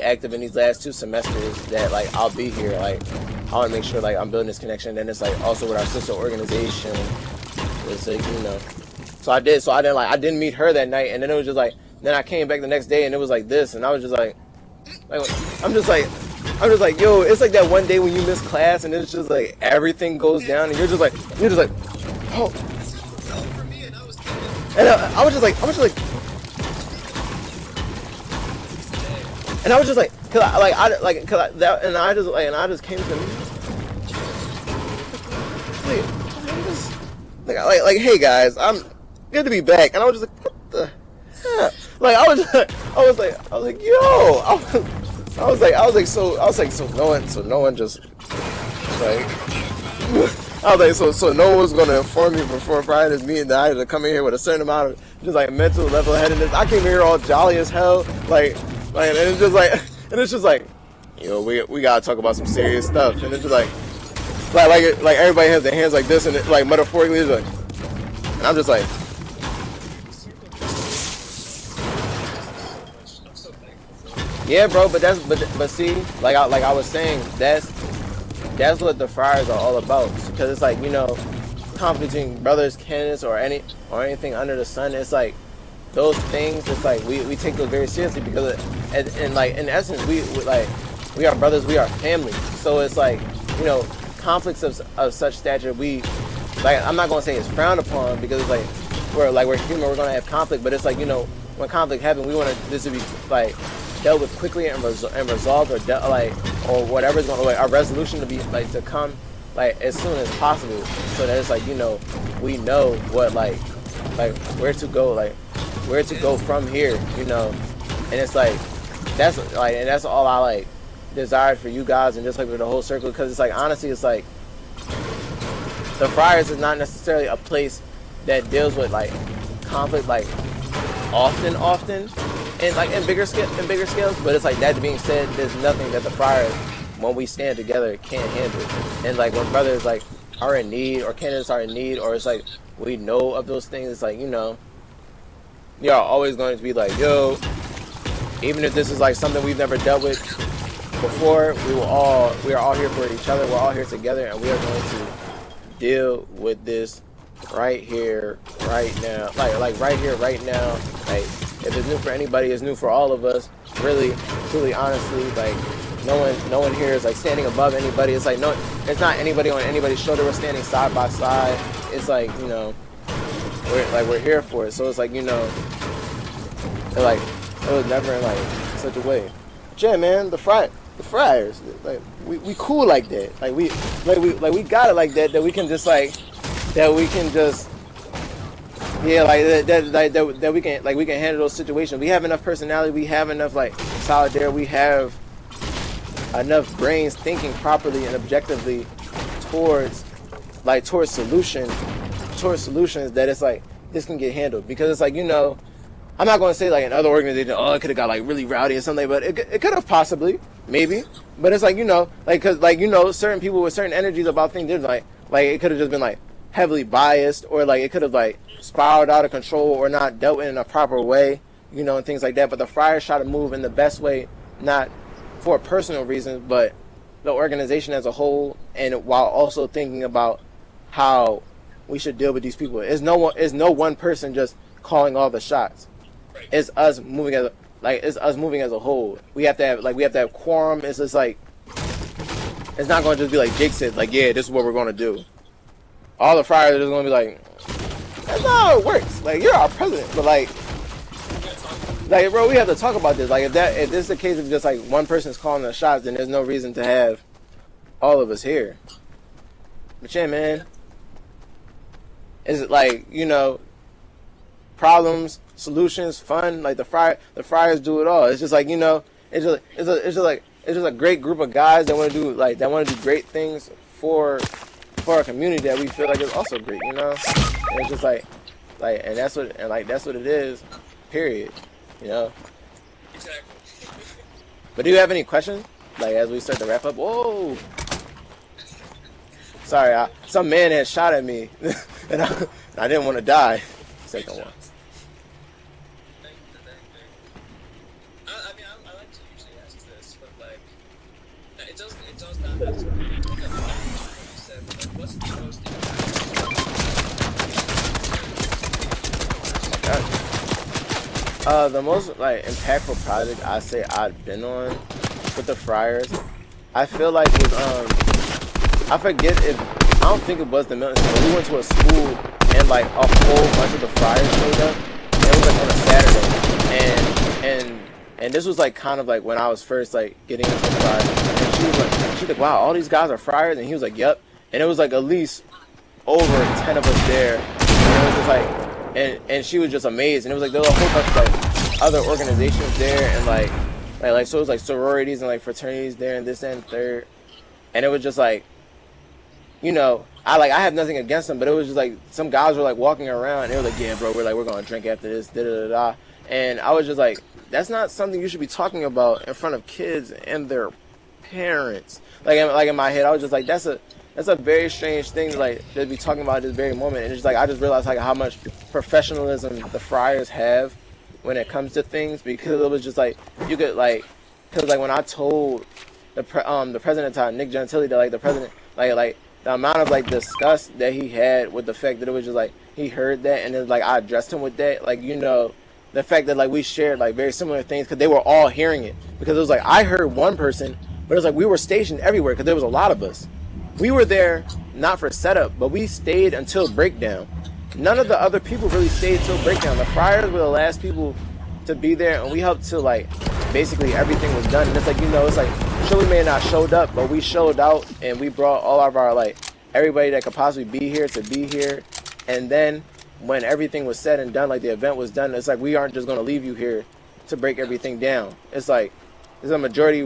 active in these last 2 semesters that like I'll be here. Like I want to make sure like I'm building this connection. And then it's like also with our sister organization. It's like, you know. So I didn't meet her that night, and then it was just like, then I came back the next day and it was like this, and I was just like I'm just like, yo, it's like that one day when you miss class and it's just like everything goes down and you're just like, oh. And I was just like, and I was just like, and I just came to like, hey guys, I'm good to be back, and I was just like, what the hell? Like I was like, yo, so no one just like, I was like, so no one was gonna inform me before Friday's meeting that I had to come in here with a certain amount of just like mental level headedness. I came here all jolly as hell, like, and it's just like, you know, we gotta talk about some serious stuff, and it's just like everybody has their hands like this, and it, like metaphorically, it's like, and I'm just like. Yeah, bro, but see, like I was saying, that's what the friars are all about. Because it's like, you know, conflict between brothers, candidates, or anything under the sun. It's like those things. It's like we take those very seriously because, and like in essence, we are brothers, we are family. So it's like, you know, conflicts of such stature, we like. I'm not gonna say it's frowned upon because it's like we're human, we're gonna have conflict. But it's like, you know, when conflict happens, we want this to be like dealt with quickly and resolved, or or whatever's going to, like, our resolution to be like to come like as soon as possible, so that it's like, you know, we know what like where to go from here, you know. And it's like that's all I like desired for you guys, and just like with the whole circle, because it's like, honestly, it's like the friars is not necessarily a place that deals with like conflict like often and like in bigger scales, but it's like, that being said, there's nothing that the friars, when we stand together, can't handle. And like when brothers like are in need, or candidates are in need, or it's like we know of those things, it's like, you know, you are always going to be like, yo, even if this is like something we've never dealt with before, we are all here for each other, we're all here together, and we are going to deal with this right here, right now, like right here, right now. Like, if it's new for anybody, it's new for all of us. Really, truly, honestly, like no one here is like standing above anybody. It's like, no, it's not anybody on anybody's shoulder. We're standing side by side. It's like, you know, we're here for it. So it's like, you know, it was never in like such a way. But yeah, man, the friars, like we cool like that. Like we got it like that we can just like. That we can just, yeah, like that we can handle those situations. We have enough personality. We have enough like solidarity. We have enough brains thinking properly and objectively towards solutions that it's like this can get handled. Because it's like, you know, I'm not going to say like in other organizations, oh, it could have got like really rowdy or something, but it could have possibly, maybe. But it's like, you know, like, cause like, you know, certain people with certain energies about things, they're like it could have just been like heavily biased, or like it could have like spiraled out of control, or not dealt with in a proper way, you know, and things like that. But the friars try to move in the best way, not for personal reasons, but the organization as a whole, and while also thinking about how we should deal with these people. It's no one person just calling all the shots. It's us moving as a whole. We have to have quorum. It's just like, it's not going to just be like Jake said, like, yeah, this is what we're going to do. All the friars are just going to be like, that's not how it works. Like, you're our president, but like, bro, we have to talk about this. Like, if this is the case of just like one person's calling the shots, then there's no reason to have all of us here. But yeah, man, is it like, you know, problems, solutions, fun? Like the friars do it all. It's just like, you know, it's just a great group of guys that want to do great things for a community that we feel like is also great, you know. And it's just like and that's what it is, period, you know. Exactly. But do you have any questions, like, as we start to wrap up? Whoa, sorry, some man had shot at me and I didn't want to die. Second one. I mean, I like to usually ask the does not have to be like a lot of what you said, but like what's the most The most like impactful project I say I've been on with the Friars, I feel like was I forget if I don't think it was the Milton, but we went to a school and like a whole bunch of the Friars showed up. And it was like on a Saturday, and this was like kind of like when I was first like getting into the Friars. And she's like, wow, all these guys are Friars, and he was like, yep. And it was like at least over 10 of us there, and it was just like. And she was just amazed, and it was like there was a whole bunch of like other organizations there, and like so it was like sororities and like fraternities there, and this and third, and it was just like, you know, I have nothing against them, but it was just like some guys were like walking around, and they were like, yeah, bro, we're gonna drink after this, da da da da, and I was just like, that's not something you should be talking about in front of kids and their parents. Like in my head, I was just like, that's a very strange thing to be talking about at this very moment. And it's like I just realized like how much professionalism the Friars have when it comes to things, because it was just like you could like, because like when I told the president time, Nick Gentili, that like the president like the amount of like disgust that he had with the fact that it was just like he heard that, and then like I addressed him with that, like, you know, the fact that like we shared like very similar things, because they were all hearing it, because it was like I heard one person, but it was like we were stationed everywhere because there was a lot of us. We were there not for setup, but we stayed until breakdown. None of the other people really stayed till breakdown. The Friars were the last people to be there, and we helped till like basically everything was done. And it's like, you know, it's like sure we may have not showed up, but we showed out, and we brought all of our like everybody that could possibly be here to be here. And then when everything was said and done, like the event was done, it's like we aren't just going to leave you here to break everything down. It's like there's a majority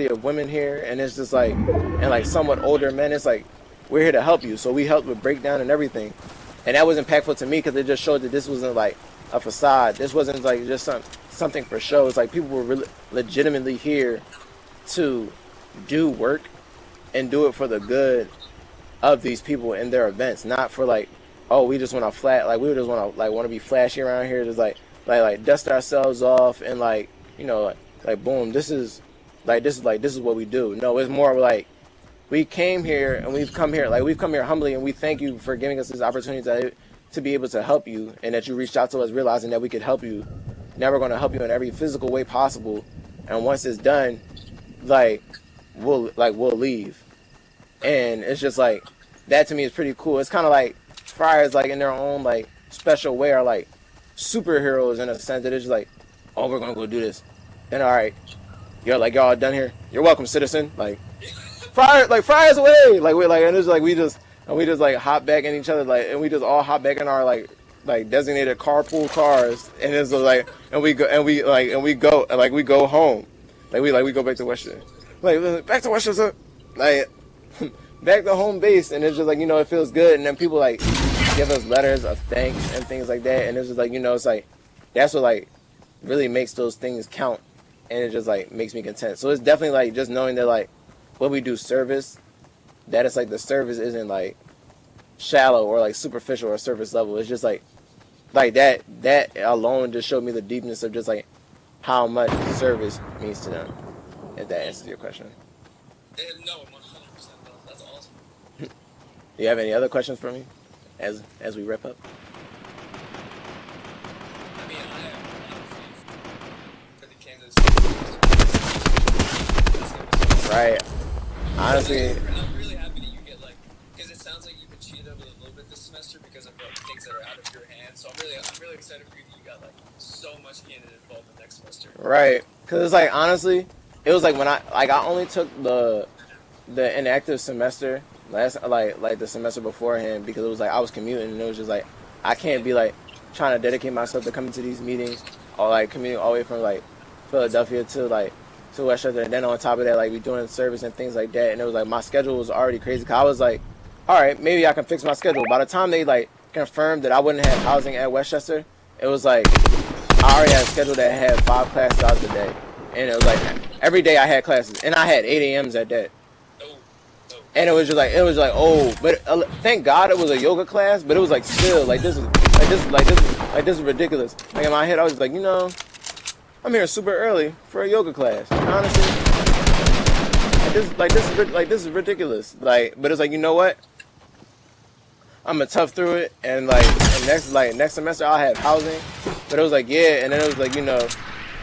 of women here, and it's just like, and like somewhat older men. It's like we're here to help you, so we helped with breakdown and everything, and that was impactful to me because it just showed that this wasn't like a facade. This wasn't like just something for show. It's like people were really legitimately here to do work and do it for the good of these people in their events, not for like, oh, we just want to we just want to be flashy around here, just like dust ourselves off and like, you know, like boom, this is what we do. No, it's more like we came here and we've come here humbly, and we thank you for giving us this opportunity to be able to help you, and that you reached out to us realizing that we could help you. Now we're going to help you in every physical way possible, and once it's done, we'll leave. And it's just like that to me is pretty cool. It's kind of like Friars, like in their own like special way, are like superheroes in a sense that it's just like, oh, we're gonna go do this. Then all right, y'all all done here. You're welcome, citizen. Like Friars away. Like we and it's like we just like hop back in each other, like, and we just all hop back in our like designated carpool cars, and it's like we go home. We go back to Westchester. Back to Westchester. Like back to home base, and it's just like, you know, it feels good. And then people like give us letters of thanks and things like that, and it's just like, you know, it's like that's what like really makes those things count. And it just like makes me content. So it's definitely like just knowing that like when we do service, that it's like the service isn't like shallow or like superficial or surface level. It's just like that alone just showed me the deepness of just like how much service means to them. If that answers your question. No, 100%. That's awesome. Do you have any other questions for me as we wrap up? I mean, I have a lot of faith for the Kansas. Right. Honestly, I'm really happy that you get like, because it sounds like you've been cheated over a little bit this semester because of like, things that are out of your hands. So I'm really excited for you that you got like so much candidate involvement next semester. Right. Because it's like, honestly, it was like when I only took the inactive semester last the semester beforehand, because it was like I was commuting, and it was just like I can't be like trying to dedicate myself to coming to these meetings or like commuting all the way from like Philadelphia to Westchester, and then on top of that like we doing service and things like that. And it was like my schedule was already crazy, because I was like, all right, maybe I can fix my schedule. By the time they like confirmed that I wouldn't have housing at Westchester, it was like I already had a schedule that had 5 classes out the day, and it was like every day I had classes, and I had 8 a.m.s at that. And it was just like, oh, but thank God it was a yoga class, but it was like still like this is ridiculous. Like in my head I was just like, you know, I'm here super early for a yoga class. Honestly, this is ridiculous. Like, but it's like, you know what? I'm gonna tough through it, and next semester I'll have housing. But it was like, yeah, and then it was like, it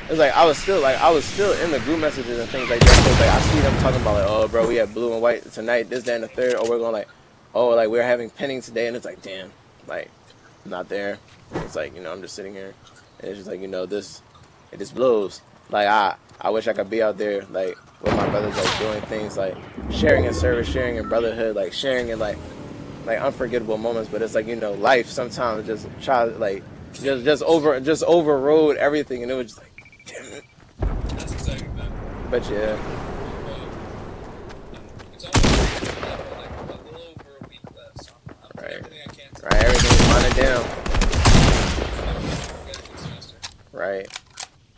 was like I was still in the group messages and things like that. So it's like I see them talking about like, oh bro, we have blue and white tonight, this, that, and the third, or we're going like, oh, like we're having pinning today, and it's like, damn, like I'm not there. It's like, I'm just sitting here, and it's just like, it just blows. Like I wish I could be out there like with my brothers, like doing things like sharing in service, sharing in brotherhood, like sharing in like unforgettable moments. But it's like, life sometimes just just overrode everything, and it was just like, damn it. That's exciting, man. But yeah. It's almost like a little over a week left, so I'm doing everything I can to Everything's winding down. Right.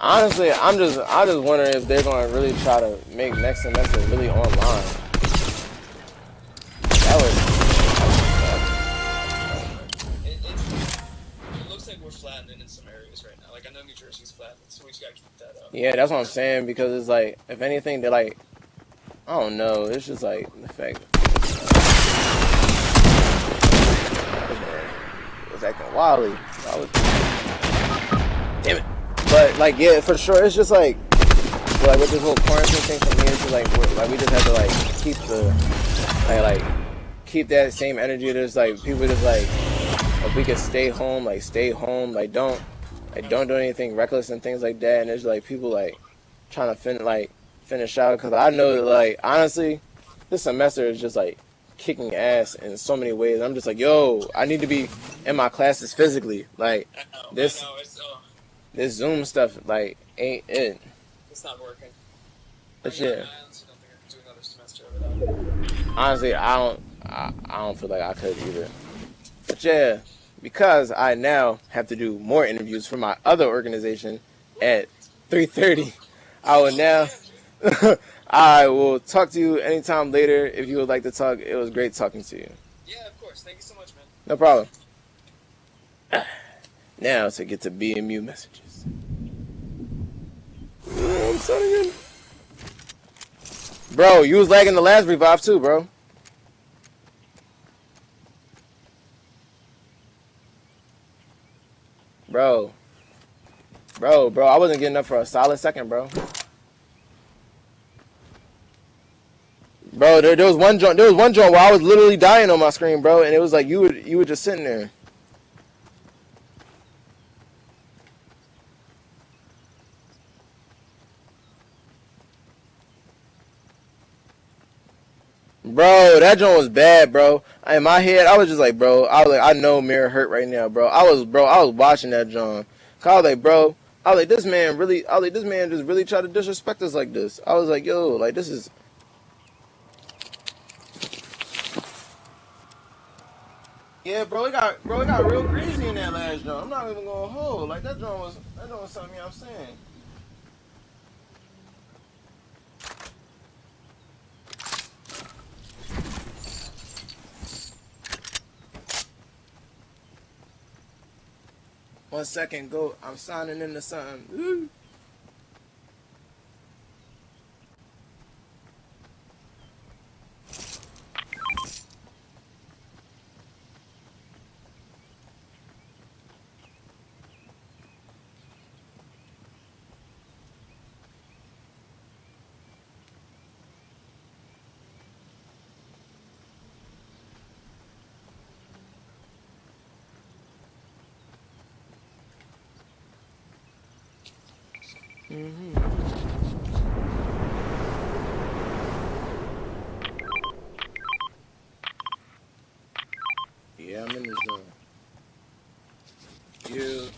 Honestly, I just wonder if they're going to really try to make next semester really online. That would. It looks like we're flattening in some areas right now. Like I know New Jersey's flattening, so we just gotta keep that up. Yeah, that's what I'm saying, because it's like, if anything, they're like, I don't know. It's just like the fact it was acting wildly. Damn it. But like, yeah, for sure, it's just like with this whole quarantine thing for me, it's just like we just have to like keep keep that same energy. There's like people just like, if we could stay home, like don't do anything reckless and things like that. And there's like people like trying to finish out, because I know that like honestly, this semester is just like kicking ass in so many ways. I'm just like, yo, I need to be in my classes physically. Like this Zoom stuff like ain't it. It's not working. But yeah. I honestly don't think I can do another semester without it. Honestly, I don't feel like I could either. But yeah, because I now have to do more interviews for my other organization at 3:30, I will talk to you anytime later if you would like to talk. It was great talking to you. Yeah, of course. Thank you so much, man. No problem. Now to get to BMU messages. I'm starting in. Bro, you was lagging the last revive too, bro. Bro, I wasn't getting up for a solid second, bro. Bro, there was one joint where I was literally dying on my screen, bro, and it was like you were just sitting there. Bro, that joint was bad, bro. In my head, I was just like, bro, I know Mirror hurt right now, bro. I was watching that joint. I was like, this man just really tried to disrespect us like this. I was like, yo, like this is. Yeah, bro, it got real crazy in that last joint. I'm not even gonna hold. Like that joint was something I'm saying. One second, go. I'm signing into something. Woo. Yeah, I'm in the zone. You.